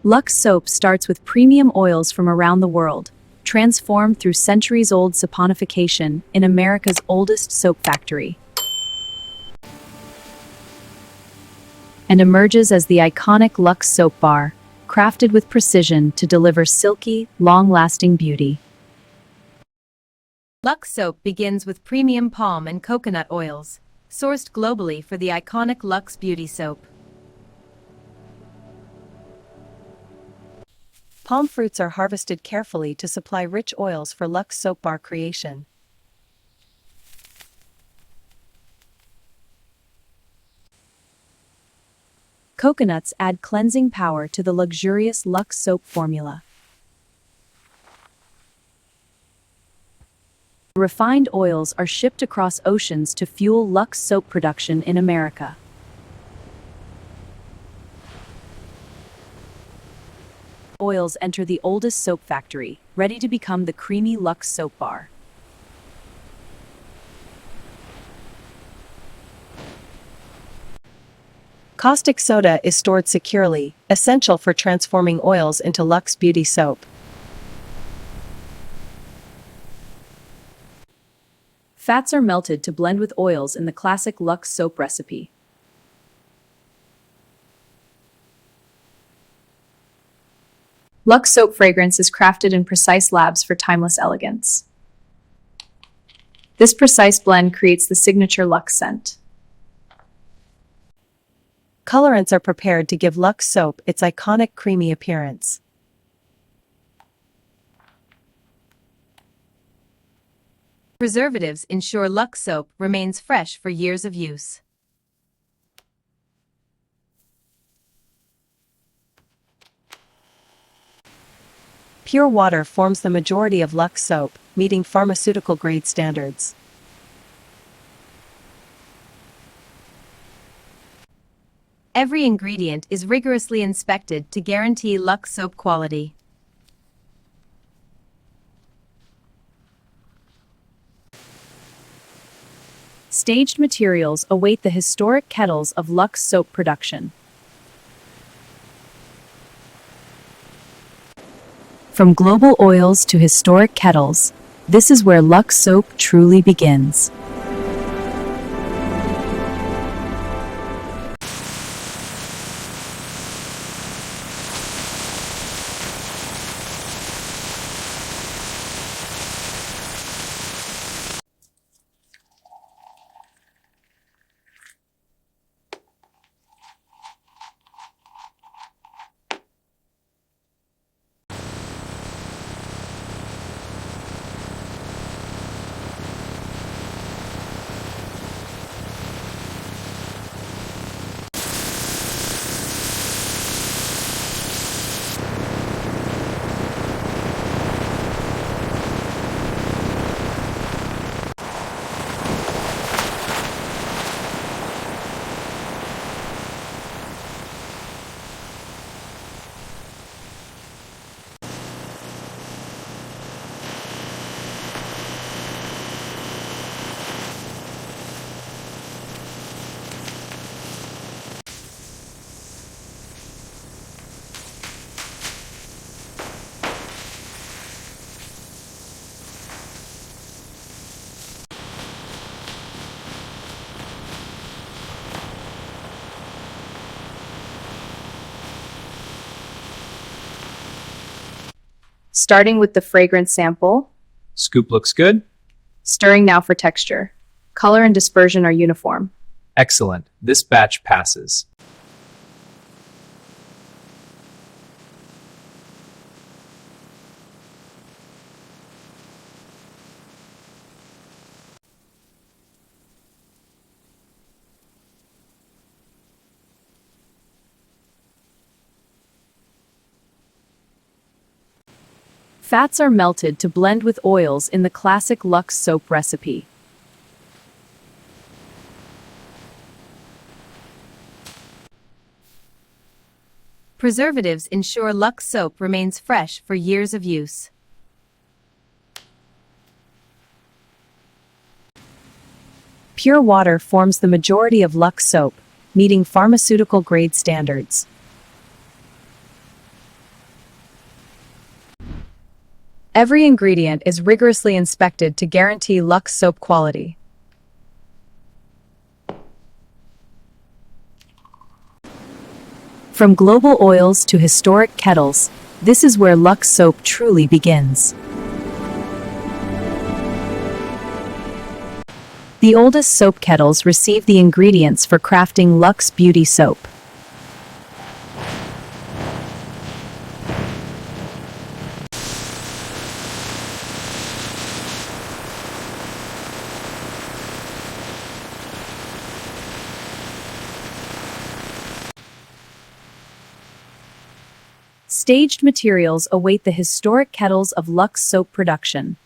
Lux soap starts with premium oils from around the world, transformed through centuries-old saponification in America's oldest soap factory, and emerges as the iconic Lux soap bar, crafted with precision to deliver silky, long-lasting beauty. Lux soap begins with premium palm and coconut oils, sourced globally for the iconic Lux Beauty soap. Palm fruits are harvested carefully to supply rich oils for Lux soap bar creation. Coconuts add cleansing power to the luxurious Lux soap formula. Refined oils are shipped across oceans to fuel Lux soap production in America. Oils enter the oldest soap factory, ready to become the creamy Lux soap bar. Caustic soda is stored securely, essential for transforming oils into Lux Beauty soap. Fats are melted to blend with oils in the classic Lux soap recipe. Lux soap fragrance is crafted in precise labs for timeless elegance. This precise blend creates the signature Lux scent. Colorants are prepared to give Lux soap its iconic creamy appearance. Preservatives ensure Lux soap remains fresh for years of use. Pure water forms the majority of Lux soap, meeting pharmaceutical-grade standards. Every ingredient is rigorously inspected to guarantee Lux soap quality. Staged materials await the historic kettles of Lux soap production. From global oils to historic kettles, this is where Lux soap truly begins. Starting with the fragrance sample. Scoop looks good. Stirring now for texture. Color and dispersion are uniform. Excellent. This batch passes. Fats are melted to blend with oils in the classic Lux soap recipe. Preservatives ensure Lux soap remains fresh for years of use. Pure water forms the majority of Lux soap, meeting pharmaceutical-grade standards. Every ingredient is rigorously inspected to guarantee Lux soap quality. From global oils to historic kettles, this is where Lux soap truly begins. The oldest soap kettles receive the ingredients for crafting Lux Beauty soap. Staged materials await the historic kettles of Lux soap production.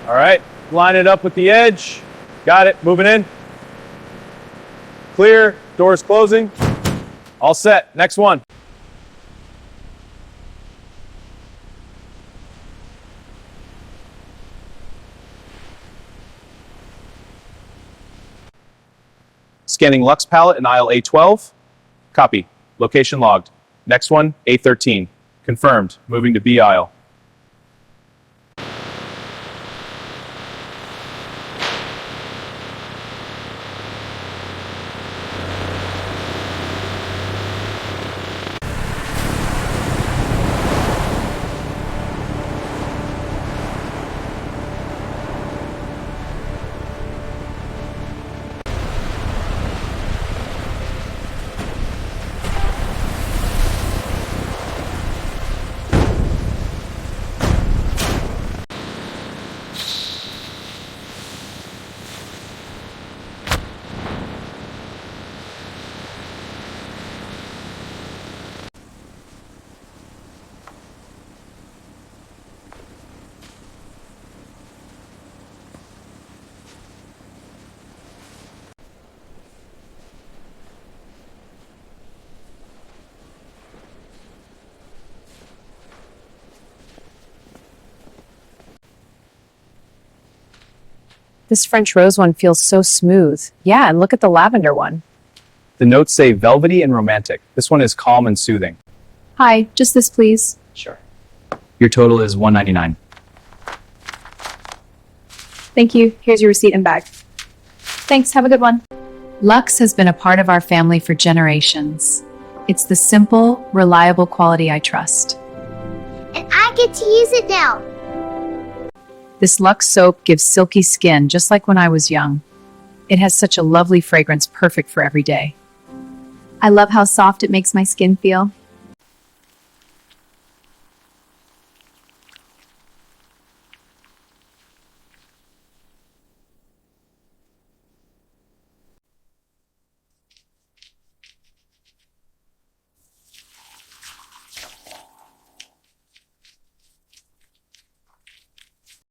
All right, line it up with the edge. Got it, moving in. Clear, doors closing. All set, next one. Scanning Lux pallet in aisle A12. Copy. Location logged. Next one, A13. Confirmed. Moving to B aisle. This French rose one feels so smooth. Yeah, and look at the lavender one. The notes say velvety and romantic. This one is calm and soothing. Hi, just this please. Sure. Your total is $199. Thank you. Here's your receipt and bag. Thanks, have a good one. Lux has been a part of our family for generations. It's the simple, reliable quality I trust. And I get to use it now. This Lux soap gives silky skin just like when I was young. It has such a lovely fragrance, perfect for every day. I love how soft it makes my skin feel.